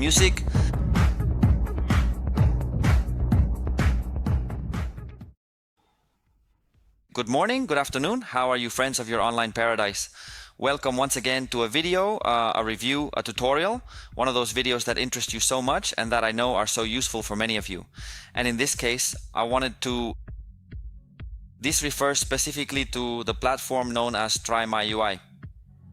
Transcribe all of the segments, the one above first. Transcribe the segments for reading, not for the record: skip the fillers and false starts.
music. Good morning, good afternoon. How are you, friends of your online paradise? Welcome once again to a video, a review, a tutorial, one of those videos that interest you so much and that I know are so useful for many of you. And in this case, this refers specifically to the platform known as TryMyUI.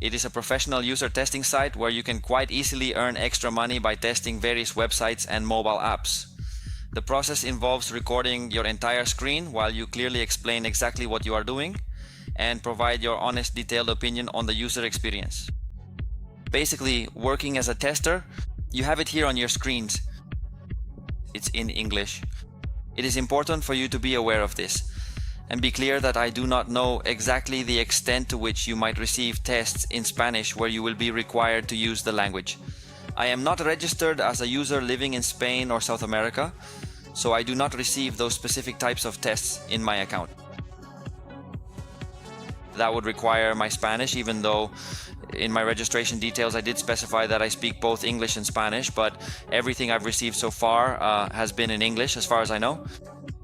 It is a professional user testing site where you can quite easily earn extra money by testing various websites and mobile apps. The process involves recording your entire screen while you clearly explain exactly what you are doing and provide your honest, detailed opinion on the user experience. Basically, working as a tester, you have it here on your screens. It's in English. It is important for you to be aware of this and be clear that I do not know exactly the extent to which you might receive tests in Spanish where you will be required to use the language. I am not registered as a user living in Spain or South America, so I do not receive those specific types of tests in my account. That would require my Spanish, even though in my registration details I did specify that I speak both English and Spanish, but everything I've received so far has been in English as far as I know.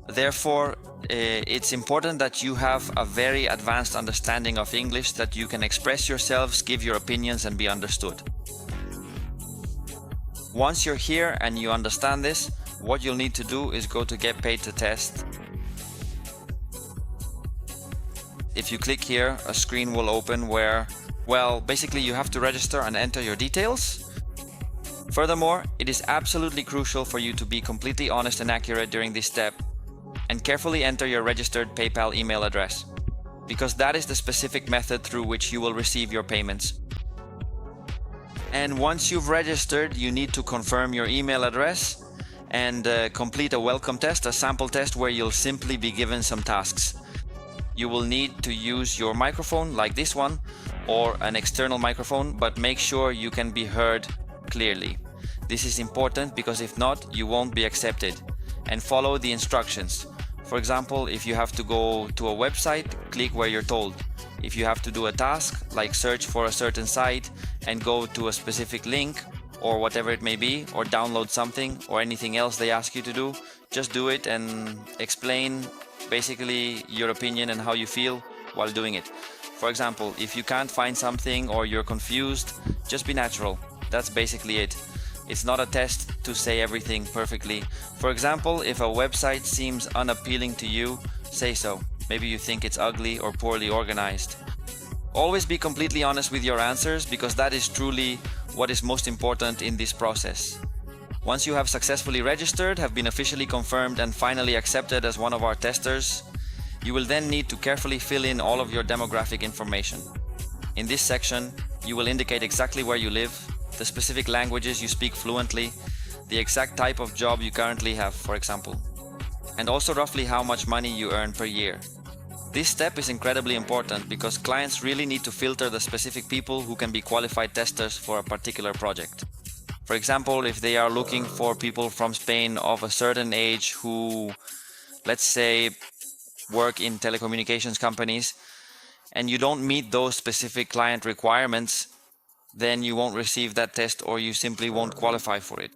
Therefore, it's important that you have a very advanced understanding of English, that you can express yourselves, give your opinions, and be understood. Once you're here and you understand this, what you'll need to do is go to Get Paid to Test. If you click here, a screen will open where, well, basically you have to register and enter your details. Furthermore, it is absolutely crucial for you to be completely honest and accurate during this step and carefully enter your registered PayPal email address, because that is the specific method through which you will receive your payments. And once you've registered, you need to confirm your email address and complete a welcome test, a sample test where you'll simply be given some tasks. You will need to use your microphone like this one or an external microphone, but make sure you can be heard clearly. This is important because if not, you won't be accepted. And follow the instructions. For example, if you have to go to a website, click where you're told. If you have to do a task, like search for a certain site and go to a specific link or whatever it may be, or download something or anything else they ask you to do, just do it and explain basically your opinion and how you feel while doing it. For example, if you can't find something or you're confused, just be natural. That's basically it. It's not a test to say everything perfectly. For example, if a website seems unappealing to you, say so. Maybe you think it's ugly or poorly organized. Always be completely honest with your answers, because that is truly what is most important in this process. Once you have successfully registered, have been officially confirmed and finally accepted as one of our testers, you will then need to carefully fill in all of your demographic information. In this section, you will indicate exactly where you live, the specific languages you speak fluently, the exact type of job you currently have, for example, and also roughly how much money you earn per year. This step is incredibly important because clients really need to filter the specific people who can be qualified testers for a particular project. For example, if they are looking for people from Spain of a certain age who, let's say, work in telecommunications companies, and you don't meet those specific client requirements, then you won't receive that test or you simply won't qualify for it.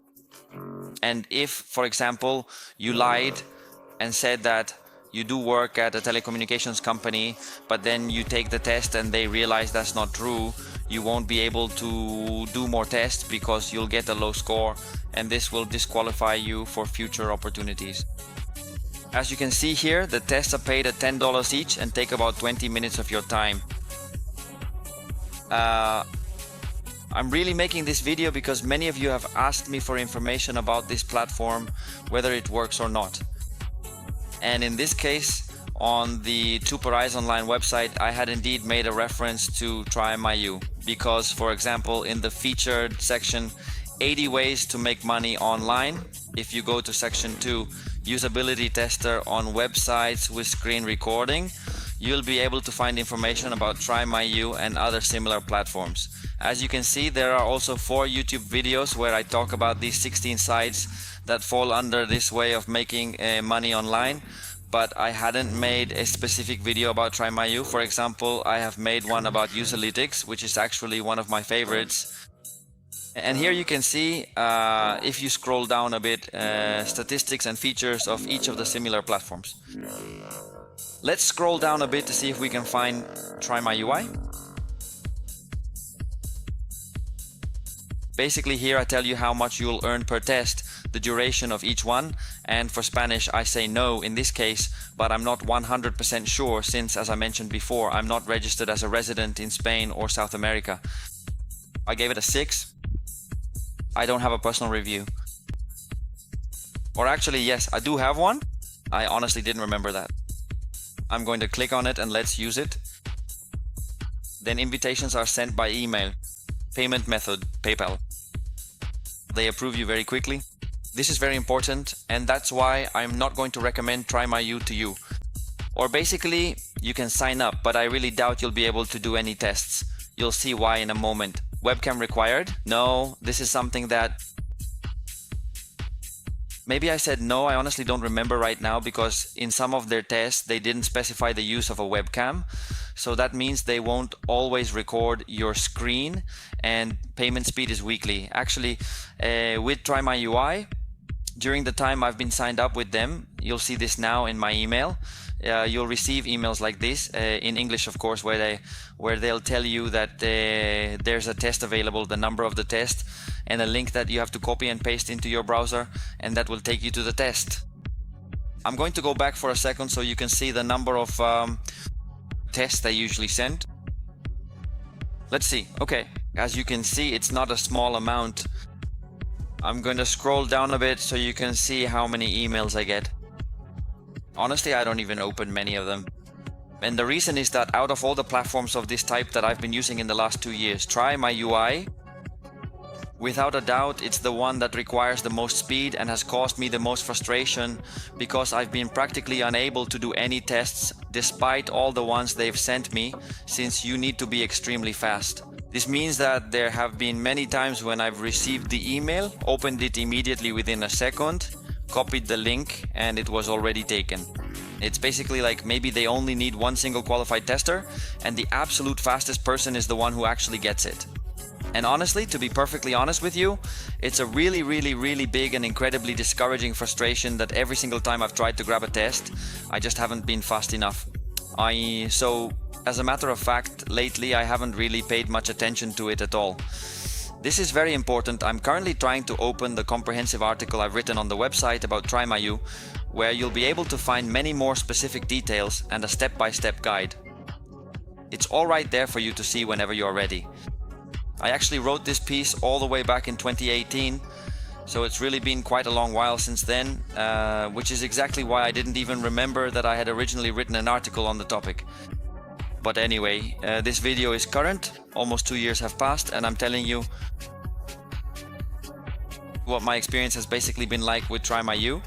And if, for example, you lied and said that you do work at a telecommunications company, but then you take the test and they realize that's not true, you won't be able to do more tests because you'll get a low score, and this will disqualify you for future opportunities. As you can see here, the tests are paid at $10 each and take about 20 minutes of your time. I'm really making this video because many of you have asked me for information about this platform, whether it works or not. And in this case, on the TryMyUI online website, I had indeed made a reference to TryMyUI because, for example, in the featured section, 80 ways to make money online, if you go to section 2, usability tester on websites with screen recording, you'll be able to find information about TryMyUI and other similar platforms. As you can see, there are also 4 YouTube videos where I talk about these 16 sites that fall under this way of making money online, but I hadn't made a specific video about TryMyUI. For example, I have made one about usability, which is actually one of my favorites. And here you can see, if you scroll down a bit, statistics and features of each of the similar platforms. Let's scroll down a bit to see if we can find TryMyUI. Basically here I tell you how much you'll earn per test, the duration of each one, and for Spanish I say no in this case, but I'm not 100% sure since, as I mentioned before, I'm not registered as a resident in Spain or South America. I gave it a 6. I don't have a personal review. Or actually, yes, I do have one. I honestly didn't remember that. I'm going to click on it and let's use it. Then invitations are sent by email. Payment method, PayPal. They approve you very quickly. This is very important, and that's why I'm not going to recommend TryMyU to you. Or basically, you can sign up, but I really doubt you'll be able to do any tests. You'll see why in a moment. Webcam required? No, this is something that... Maybe I said no, I honestly don't remember right now, because in some of their tests they didn't specify the use of a webcam. So that means they won't always record your screen, and payment speed is weekly. Actually, with TryMyUI, during the time I've been signed up with them, you'll see this now in my email. You'll receive emails like this, in English of course, where they'll tell you that there's a test available, the number of the test, and a link that you have to copy and paste into your browser, and that will take you to the test. I'm going to go back for a second so you can see the number of tests they usually send. Let's see. Okay, as you can see, it's not a small amount. I'm going to scroll down a bit so you can see how many emails I get. Honestly, I don't even open many of them. And the reason is that out of all the platforms of this type that I've been using in the last 2 years, TryMyUI, without a doubt, it's the one that requires the most speed and has caused me the most frustration, because I've been practically unable to do any tests despite all the ones they've sent me, since you need to be extremely fast. This means that there have been many times when I've received the email, opened it immediately within a second, copied the link, and it was already taken. It's basically like maybe they only need one single qualified tester, and the absolute fastest person is the one who actually gets it. And honestly, to be perfectly honest with you, it's a really big and incredibly discouraging frustration that every single time I've tried to grab a test, I just haven't been fast enough. So, as a matter of fact, lately I haven't really paid much attention to it at all. This is very important. I'm currently trying to open the comprehensive article I've written on the website about TryMyU, where you'll be able to find many more specific details and a step-by-step guide. It's all right there for you to see whenever you're ready. I actually wrote this piece all the way back in 2018, so it's really been quite a long while since then, which is exactly why I didn't even remember that I had originally written an article on the topic. But anyway, this video is current, almost 2 years have passed, and I'm telling you what my experience has basically been like with TryMyU.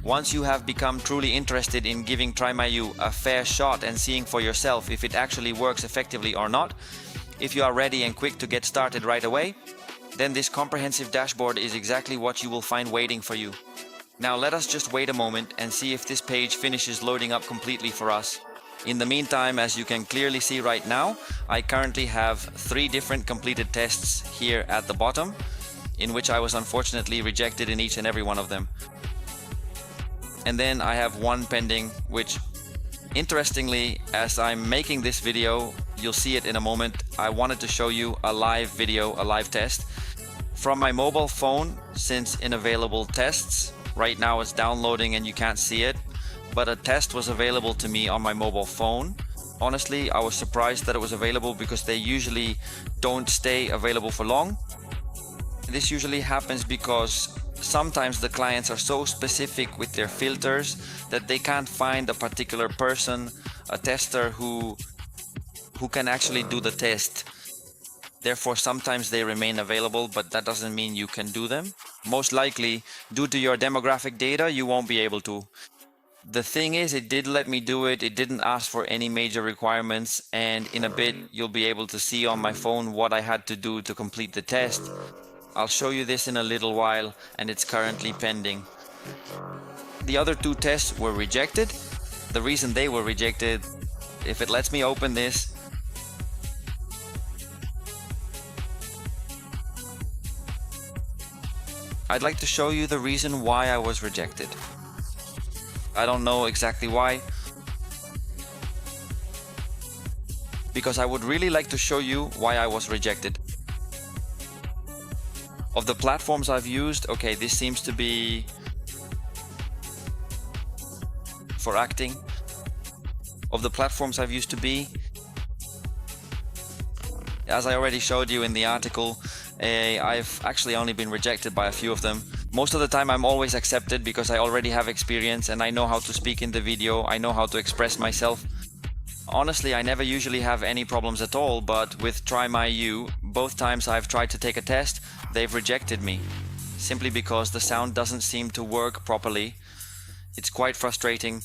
Once you have become truly interested in giving TryMyU a fair shot and seeing for yourself if it actually works effectively or not, if you are ready and quick to get started right away, then this comprehensive dashboard is exactly what you will find waiting for you. Now let us just wait a moment and see if this page finishes loading up completely for us. In the meantime, as you can clearly see right now, I currently have 3 different completed tests here at the bottom, in which I was unfortunately rejected in each and every one of them. And then I have 1 pending, which interestingly, as I'm making this video, you'll see it in a moment, I wanted to show you a live video, a live test from my mobile phone, since in available tests. Right now it's downloading and you can't see it, but a test was available to me on my mobile phone. Honestly, I was surprised that it was available because they usually don't stay available for long. This usually happens because sometimes the clients are so specific with their filters that they can't find a particular person, a tester who can actually do the test. Therefore, sometimes they remain available, but that doesn't mean you can do them. Most likely, due to your demographic data, you won't be able to. The thing is, it did let me do it. It didn't ask for any major requirements, and in a bit, you'll be able to see on my phone what I had to do to complete the test. I'll show you this in a little while, and it's currently pending. The other 2 tests were rejected. The reason they were rejected, if it lets me open this, I'd like to show you the reason why I was rejected. I don't know exactly why, because I would really like to show you why I was rejected. Of the platforms I've used, okay, this seems to be for acting. Of the platforms I've used to be, as I already showed you in the article, I've actually only been rejected by a few of them. Most of the time I'm always accepted because I already have experience and I know how to speak in the video, I know how to express myself. Honestly, I never usually have any problems at all, but with TryMyUI, both times I've tried to take a test, they've rejected me. Simply because the sound doesn't seem to work properly. It's quite frustrating.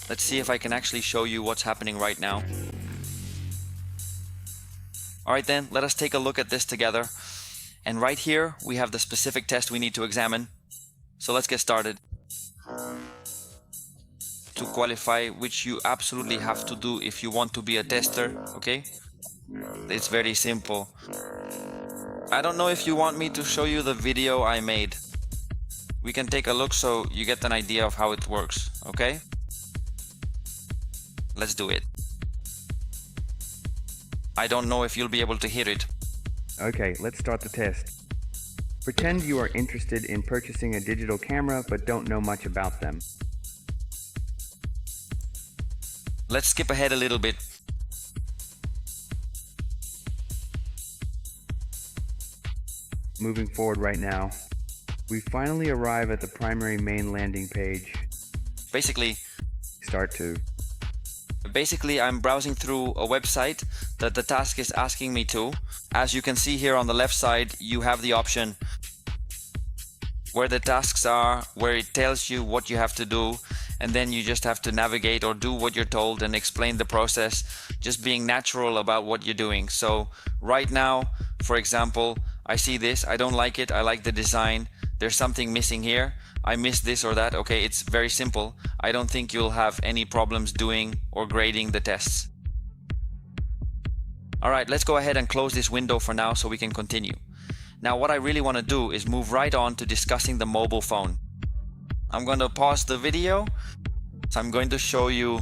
Let's see if I can actually show you what's happening right now. Alright then, let us take a look at this together. And right here, we have the specific test we need to examine. So let's get started. To qualify, which you absolutely have to do if you want to be a tester, okay? It's very simple. I don't know if you want me to show you the video I made. We can take a look so you get an idea of how it works, okay? Let's do it. I don't know if you'll be able to hear it. Okay, let's start the test. Pretend you are interested in purchasing a digital camera but don't know much about them. Let's skip ahead a little bit. Moving forward right now, we finally arrive at the primary main landing page. Basically, I'm browsing through a website that the task is asking me to. As you can see here on the left side, you have the option where the tasks are, where it tells you what you have to do, and then you just have to navigate or do what you're told and explain the process, just being natural about what you're doing. So right now, for example, I see this, I don't like it, I like the design, there's something missing here, I missed this or that. Okay, it's very simple. I don't think you'll have any problems doing or grading the tests. Alright, let's go ahead and close this window for now so we can continue. Now what I really want to do is move right on to discussing the mobile phone. I'm going to pause the video. So I'm going to show you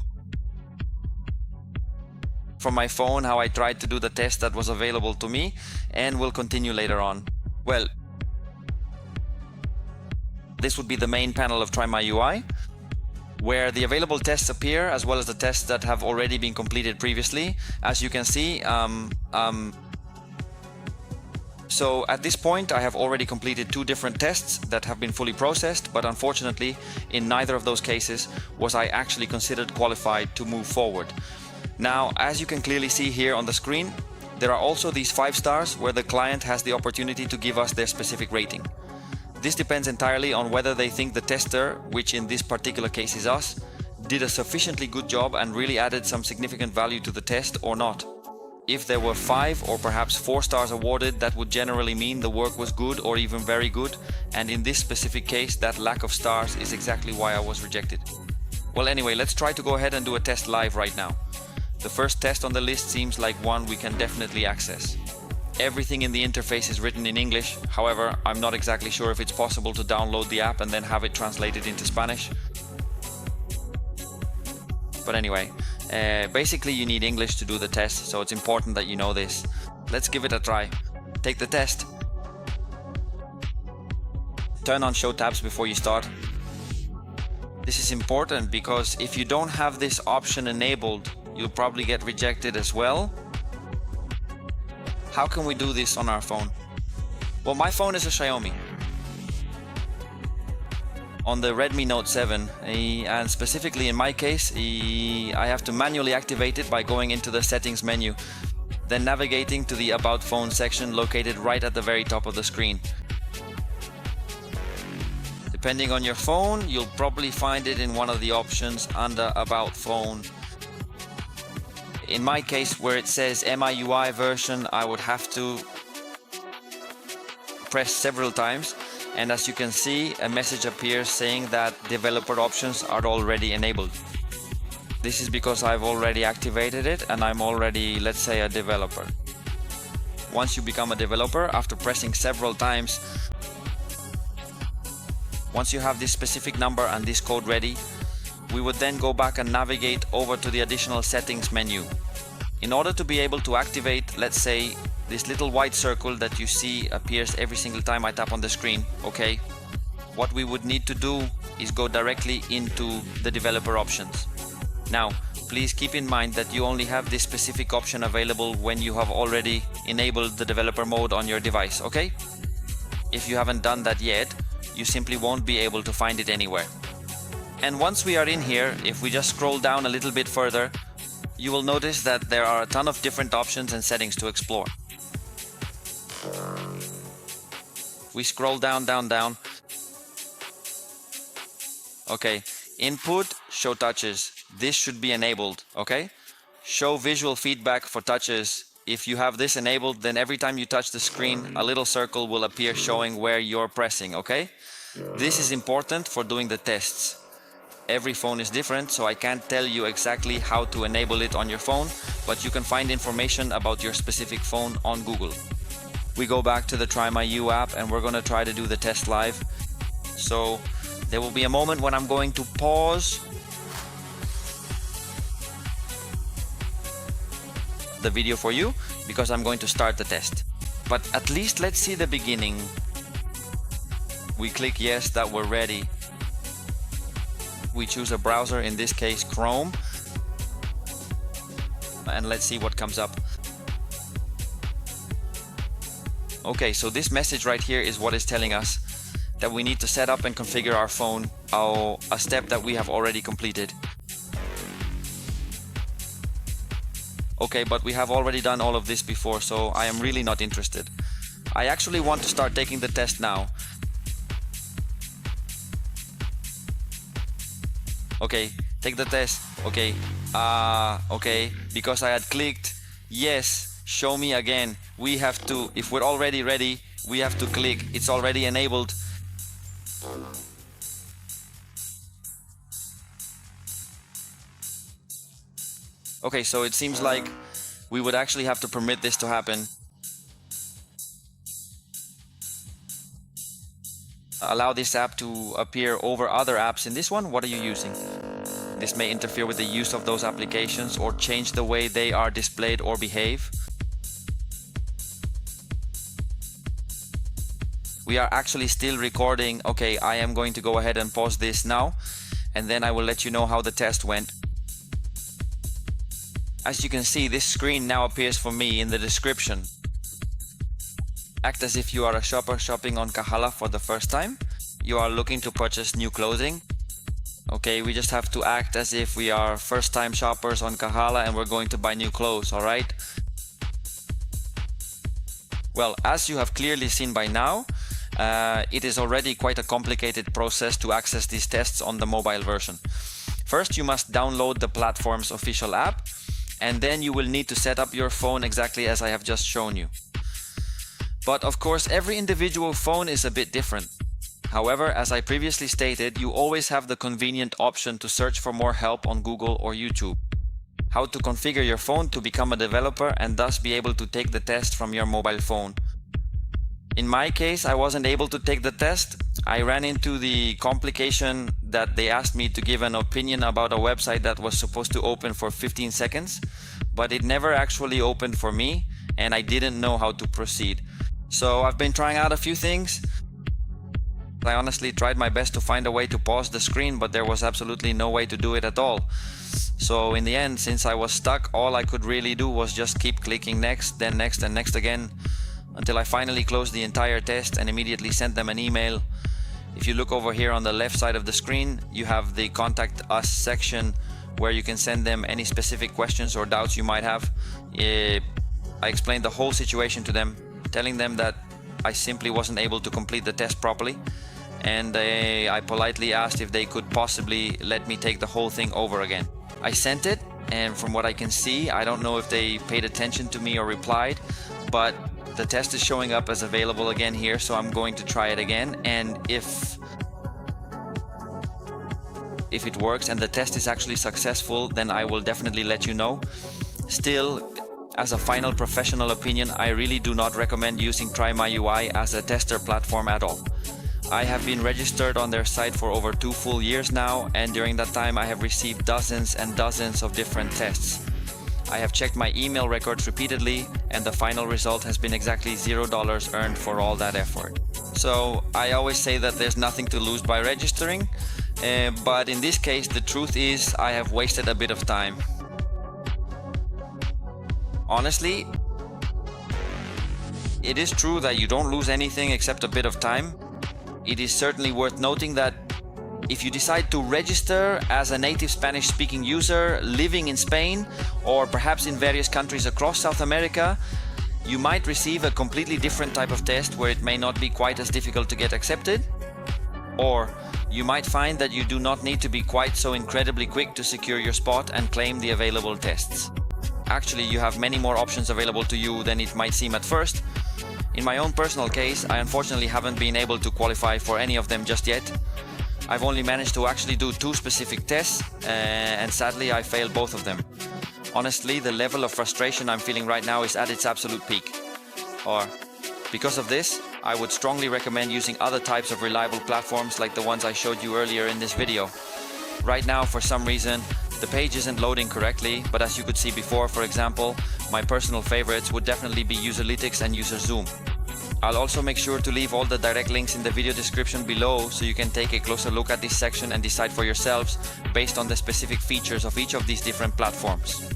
from my phone how I tried to do the test that was available to me, and we'll continue later on. Well, this would be the main panel of TryMyUI, where the available tests appear, as well as the tests that have already been completed previously. As you can see, so at this point I have already completed 2 different tests that have been fully processed, but unfortunately in neither of those cases was I actually considered qualified to move forward. Now, as you can clearly see here on the screen, there are also these 5 stars where the client has the opportunity to give us their specific rating. This depends entirely on whether they think the tester, which in this particular case is us, did a sufficiently good job and really added some significant value to the test or not. If there were 5 or perhaps 4 stars awarded, that would generally mean the work was good or even very good, and in this specific case, that lack of stars is exactly why I was rejected. Well, anyway, let's try to go ahead and do a test live right now. The first test on the list seems like one we can definitely access. Everything in the interface is written in English. However, I'm not exactly sure if it's possible to download the app and then have it translated into Spanish. But anyway, basically you need English to do the test, so it's important that you know this. Let's give it a try. Take the test. Turn on show tabs before you start. This is important because if you don't have this option enabled, you'll probably get rejected as well. How can we do this on our phone? Well, my phone is a Xiaomi. On the Redmi Note 7, and specifically in my case, I have to manually activate it by going into the settings menu, then navigating to the About Phone section located right at the very top of the screen. Depending on your phone, you'll probably find it in one of the options under About Phone. In my case, where it says MIUI version, I would have to press several times, and as you can see, a message appears saying that developer options are already enabled. This is because I've already activated it and I'm already, let's say, a developer. Once you become a developer, after pressing several times, Once you have this specific number and this code ready, we would then go back and navigate over to the additional settings menu. In order to be able to activate, let's say, this little white circle that you see appears every single time I tap on the screen, okay? What we would need to do is go directly into the developer options. Now, please keep in mind that you only have this specific option available when you have already enabled the developer mode on your device, okay? If you haven't done that yet, you simply won't be able to find it anywhere. And once we are in here, if we just scroll down a little bit further, you will notice that there are a ton of different options and settings to explore. We scroll down. Okay, input, show touches. This should be enabled, okay? Show visual feedback for touches. If you have this enabled, then every time you touch the screen, a little circle will appear showing where you're pressing, okay? This is important for doing the tests. Every phone is different, so I can't tell you exactly how to enable it on your phone, but you can find information about your specific phone on Google. We go back to the TryMyUI app and we're going to try to do the test live. So there will be a moment when I'm going to pause the video for you because I'm going to start the test. But at least let's see the beginning. We click yes that we're ready. We choose a browser, in this case Chrome, and let's see what comes up. Okay, so this message right here is what is telling us that we need to set up and configure our phone, a step that we have already completed. Okay, but we have already done all of this before, so I am really not interested. I actually want to start taking the test now. Okay, take the test. Okay, okay, because I had clicked yes, show me again. We have to, if we're already ready, we have to click. It's already enabled. Okay, so it seems like we would actually have to permit this to happen. Allow this app to appear over other apps. In this one, what are you using? This may interfere with the use of those applications or change the way they are displayed or behave. We are actually still recording. Okay, I am going to go ahead and pause this now, and then I will let you know how the test went. As you can see, this screen now appears for me in the description. Act as if you are a shopper shopping on Kahala for the first time. You are looking to purchase new clothing. Okay, we just have to act as if we are first-time shoppers on Kahala and we're going to buy new clothes, alright? Well, as you have clearly seen by now, it is already quite a complicated process to access these tests on the mobile version. First, you must download the platform's official app, and then you will need to set up your phone exactly as I have just shown you. But of course, every individual phone is a bit different. However, as I previously stated, you always have the convenient option to search for more help on Google or YouTube. How to configure your phone to become a developer and thus be able to take the test from your mobile phone. In my case, I wasn't able to take the test. I ran into the complication that they asked me to give an opinion about a website that was supposed to open for 15 seconds, but it never actually opened for me, and I didn't know how to proceed. So I've been trying out a few things. I honestly tried my best to find a way to pause the screen, but there was absolutely no way to do it at all. So in the end, since I was stuck, all I could really do was just keep clicking next, then next and next again, until I finally closed the entire test and immediately sent them an email. If you look over here on the left side of the screen, you have the Contact Us section where you can send them any specific questions or doubts you might have. I explained the whole situation to them, telling them that I simply wasn't able to complete the test properly, and I politely asked if they could possibly let me take the whole thing over again. I sent it, and from what I can see, I don't know if they paid attention to me or replied, but the test is showing up as available again here, so I'm going to try it again, and if it works and the test is actually successful, then I will definitely let you know. Still, as a final professional opinion, I really do not recommend using TryMyUI as a tester platform at all. I have been registered on their site for over 2 full years now, and during that time I have received dozens and dozens of different tests. I have checked my email records repeatedly, and the final result has been exactly $0 earned for all that effort. So I always say that there's nothing to lose by registering, but in this case the truth is I have wasted a bit of time. Honestly, it is true that you don't lose anything except a bit of time. It is certainly worth noting that if you decide to register as a native Spanish-speaking user living in Spain or perhaps in various countries across South America, you might receive a completely different type of test where it may not be quite as difficult to get accepted. Or you might find that you do not need to be quite so incredibly quick to secure your spot and claim the available tests. Actually, you have many more options available to you than it might seem at first. In my own personal case, I unfortunately haven't been able to qualify for any of them just yet. I've only managed to actually do 2 specific tests, and sadly I failed both of them. Honestly, the level of frustration I'm feeling right now is at its absolute peak. Because of this, I would strongly recommend using other types of reliable platforms like the ones I showed you earlier in this video. Right now, for some reason, the page isn't loading correctly, but as you could see before, for example, my personal favorites would definitely be Userlytics and UserZoom. I'll also make sure to leave all the direct links in the video description below so you can take a closer look at this section and decide for yourselves based on the specific features of each of these different platforms.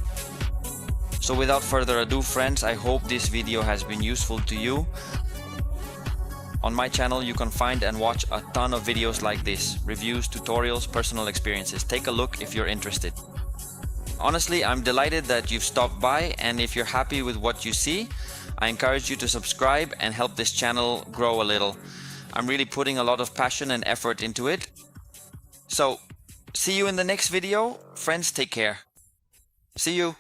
So without further ado, friends, I hope this video has been useful to you. On my channel you can find and watch a ton of videos like this, reviews, tutorials, personal experiences. Take a look if you're interested. Honestly, I'm delighted that you've stopped by, and if you're happy with what you see, I encourage you to subscribe and help this channel grow a little. I'm really putting a lot of passion and effort into it. So, see you in the next video. Friends, take care. See you.